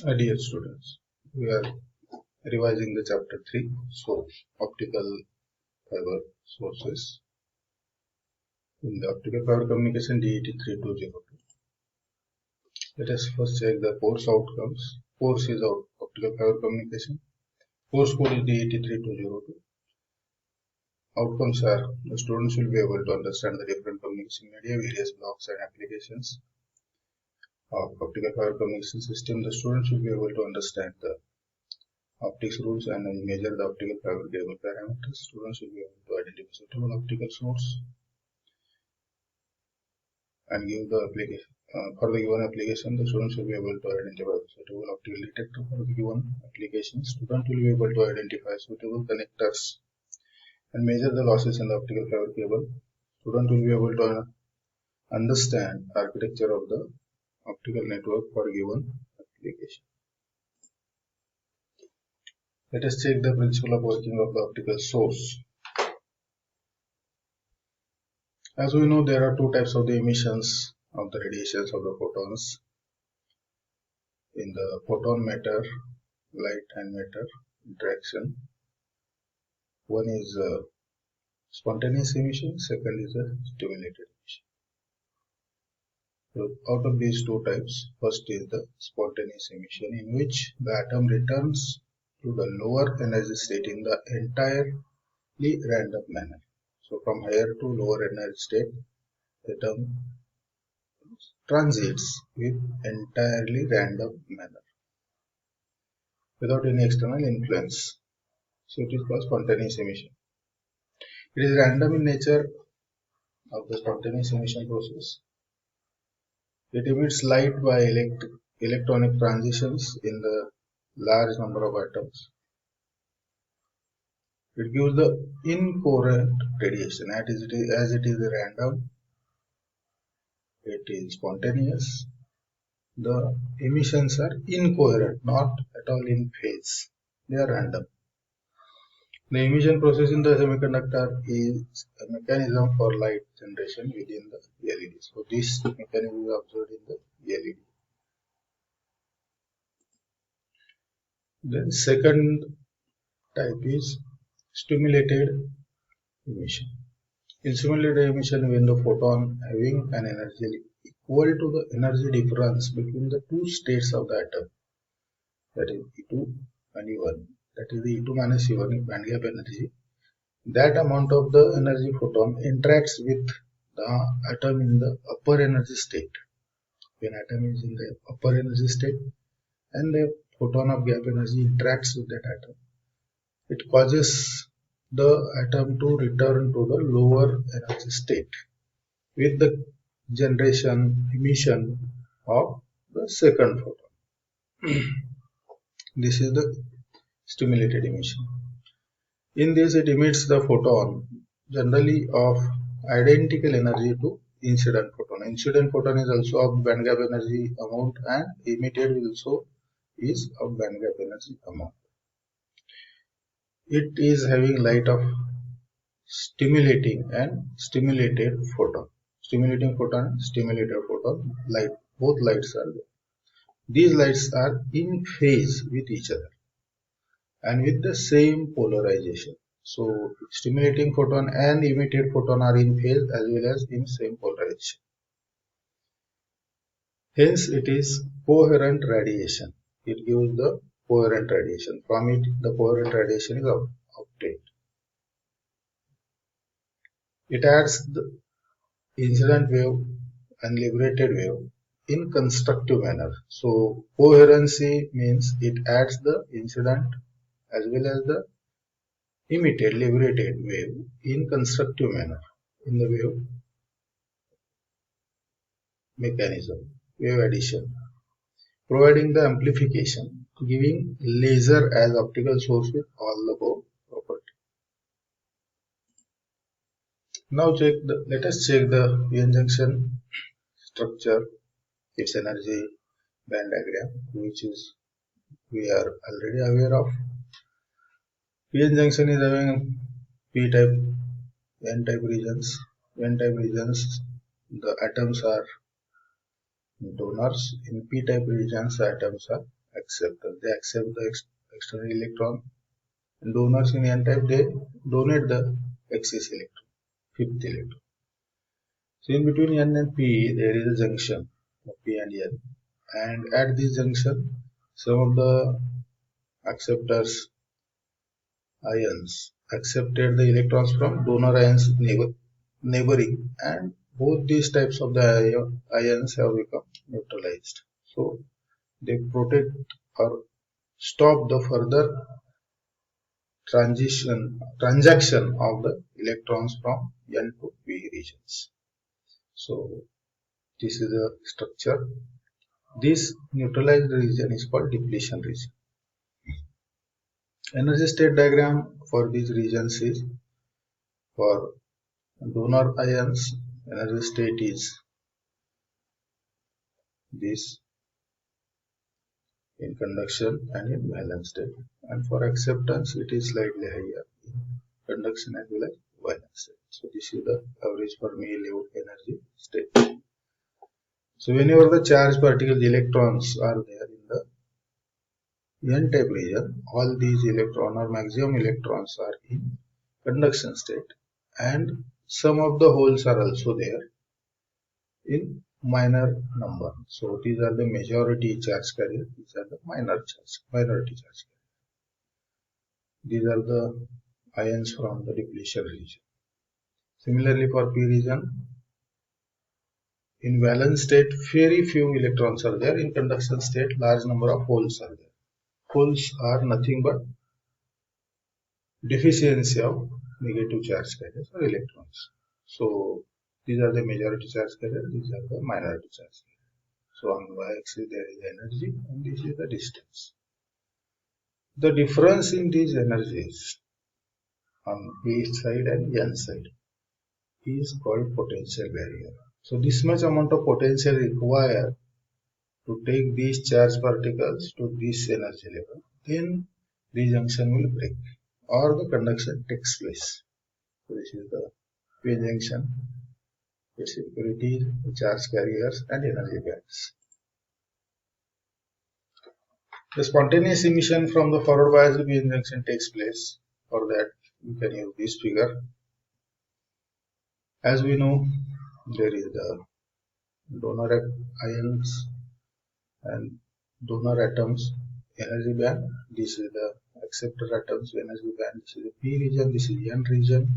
Dear students, we are revising the chapter 3, source, optical fiber sources in the optical fiber communication DET 3202. Let us first check the course outcomes. Course is optical fiber communication. Course code is DET 3202. Outcomes are the students will be able to understand the different communication media, various blocks and applications of optical fiber communication system. The students will be able to understand the optics rules and measure the optical fiber cable parameters. Students will be able to identify suitable optical source and give the application. For the given application, the students will be able to identify suitable optical detector for the given application. Student will be able to identify suitable connectors and measure the losses in the optical fiber cable. Student will be able to understand architecture of the optical network for given application. Let us check the principle of working of the optical source. As we know, there are two types of the emissions of the radiations of the photons. In the photon matter, light and matter interaction, one is spontaneous emission, second is a stimulated emission. So out of these two types, first is the spontaneous emission, in which the atom returns to the lower energy state in the entirely random manner. So from higher to lower energy state, the atom transits with entirely random manner without any external influence. So it is called spontaneous emission. It is random in nature of the spontaneous emission process. It emits light by electronic transitions in the large number of atoms. It gives the incoherent radiation as it is random. It is spontaneous. The emissions are incoherent, not at all in phase. They are random. The emission process in the semiconductor is a mechanism for light generation within the LED. So this mechanism is observed in the LED. Then second type is stimulated emission. In stimulated emission, when the photon having an energy equal to the energy difference between the two states of the atom, that is E2 and E1, that is the E2 minus E1 band gap energy, that amount of the energy photon interacts with the atom in the upper energy state. When atom is in the upper energy state and the photon of gap energy interacts with that atom, it causes the atom to return to the lower energy state with the emission of the second photon. This is the stimulated emission. In this, it emits the photon generally of identical energy to incident photon. Incident photon is also of band gap energy amount and emitted also is of band gap energy amount. It is having light of stimulating and stimulated photon. Stimulating photon and stimulated photon, light, both lights are there. These lights are in phase with each other and with the same polarization. So stimulating photon and emitted photon are in phase as well as in same polarization. Hence it is coherent radiation. It gives the coherent radiation. From it the coherent radiation is obtained. It adds the incident wave and liberated wave in constructive manner. So coherency means it adds the incident as well as the emitted liberated wave in constructive manner in the wave mechanism, wave addition, providing the amplification, giving laser as optical source with all the above property. Now let us check the PN junction structure, its energy band diagram, which is we are already aware of. PN junction is having P type, N type regions. N type regions, the atoms are donors. In P type regions, the atoms are acceptors. They accept the external electron. And donors in n-type, they donate the excess electron, fifth electron. So in between n and p, there is a junction of p and n. And at this junction, some of the acceptors ions accepted the electrons from donor ions neighboring, and both these types of the ions have become neutralized. So they protect or stop the further transaction of the electrons from n to p regions. So this is the structure. This neutralized region is called depletion region. Energy state diagram for these regions is, for donor ions, energy state is this in conduction and in valence state, and for acceptance it is slightly higher in conduction as well as valence state. So this is the average Fermi-Leonard energy state. So whenever the charged particles electrons are there in the n-type region, all these electrons or maximum electrons are in conduction state, and some of the holes are also there in minor number. So these are the majority charge carriers, these are the minority charge carriers. These are the ions from the depletion region. Similarly for p region, in valence state very few electrons are there, in conduction state large number of holes are there. Holes are nothing but deficiency of negative charge carriers or electrons. So these are the majority charge carriers, these are the minority charge carriers. So on y-axis there is energy and this is the distance. The difference in these energies on p side and n side is called potential barrier. So this much amount of potential required to take these charged particles to this energy level, then the junction will break or the conduction takes place. So this is the p junction, its impurities, charge carriers and energy bands. The spontaneous emission from the forward biased p junction takes place. For that you can use this figure. As we know, there is the donor ions and donor atoms energy band. This is the acceptor atoms energy band. This is the p region, this is the n region.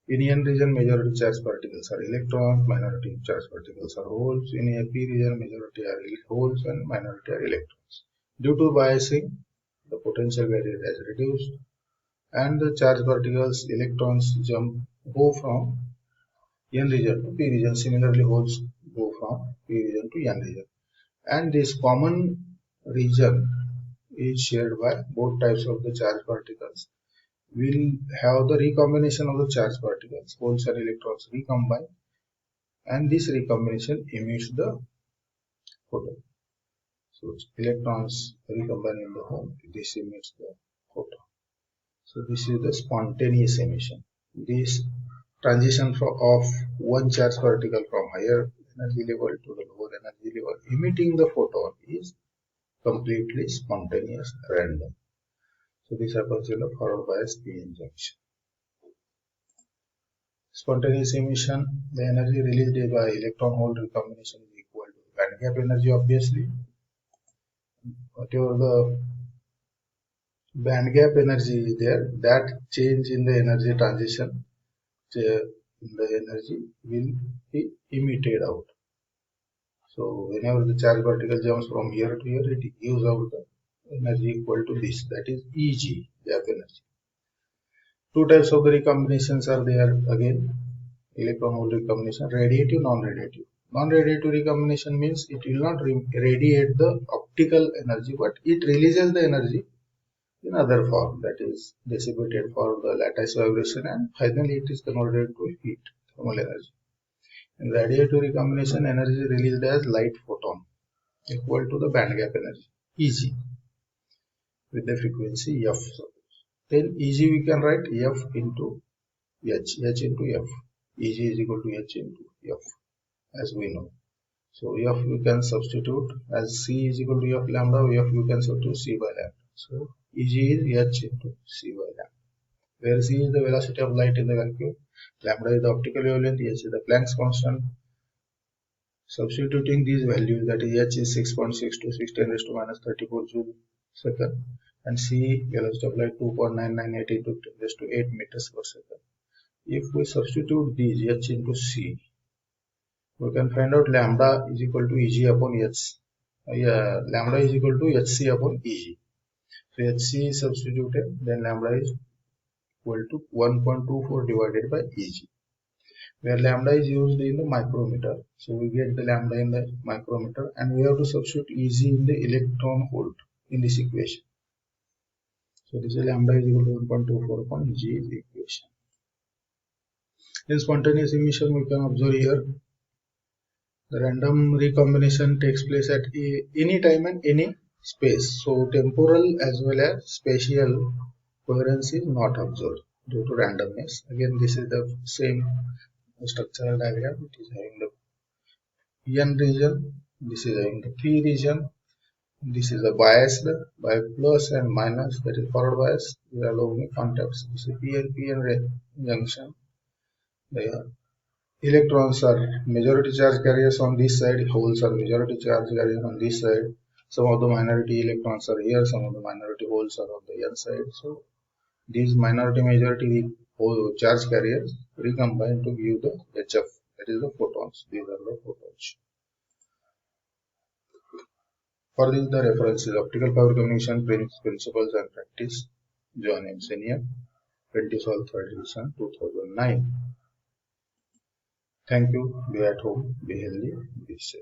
In n region, majority charged particles are electrons, minority charged particles are holes. In a p region, majority are holes and minority are electrons. Due to biasing, the potential barrier has reduced and the charged particles electrons go from n region to p region. Similarly, holes go from p region to n region. And this common region is shared by both types of the charged particles. Will have the recombination of the charged particles, holes and electrons recombine, and this recombination emits the photon. So electrons recombine in the hole, this emits the photon. So this is the spontaneous emission. This transition of one charged particle from higher energy level to the lower energy level emitting the photon is completely spontaneous, random. So this happens in the forward bias p-n junction. Spontaneous emission, the energy released by electron-hole recombination is equal to band gap energy, obviously. Whatever the band gap energy is there, that change in the energy transition the energy will be emitted out. So whenever the charged particle jumps from here to here, it gives out the energy equal to this, that is Eg, gap energy. Two types of the recombinations are there again, electron-hole recombination, radiative, non-radiative. Non-radiative recombination means it will not radiate the optical energy, but it releases the energy in other form, that is dissipated for the lattice vibration, and finally it is converted to heat, thermal energy. In radiative recombination, energy released as light photon equal to the band gap energy Eg with the frequency f. Then Eg we can write f into h into f. Eg is equal to h into f, as we know. So F you can substitute as C is equal to F lambda, F you can substitute C by lambda. So Eg is H into C by lambda, where C is the velocity of light in the vacuum, lambda is the optical wavelength, H is the Planck's constant. Substituting these values, that is H is 6.6 to 6 10 raised to minus 34 joule second, and C velocity of light 2.998 into 10 raised to 8 meters per second. If we substitute these H into C, we can find out lambda is equal to Eg upon H. Lambda is equal to Hc upon Eg. So Hc is substituted, then lambda is equal to 1.24 divided by Eg, where lambda is used in the micrometer. So we get the lambda in the micrometer, and we have to substitute Eg in the electron volt in this equation. So this is lambda is equal to 1.24 upon Eg is the equation. In spontaneous emission, we can observe here the random recombination takes place at any time and any space. So temporal as well as spatial coherence is not observed due to randomness. Again, this is the same structural diagram. It is having the N region, this is having the P region, this is the biased by plus and minus, that is forward bias. These are low contacts. This is PN junction. The electrons are majority charge carriers on this side, holes are majority charge carriers on this side. Some of the minority electrons are here, some of the minority holes are on the N side. So these minority majority charge carriers recombine to give the HF, that is the photons. These are the photons. For this, the reference is Optical Power Communication Principles and Practice, John M. Senior, 2012 3rd edition, 2009. Thank you. Be at home, be healthy, be safe.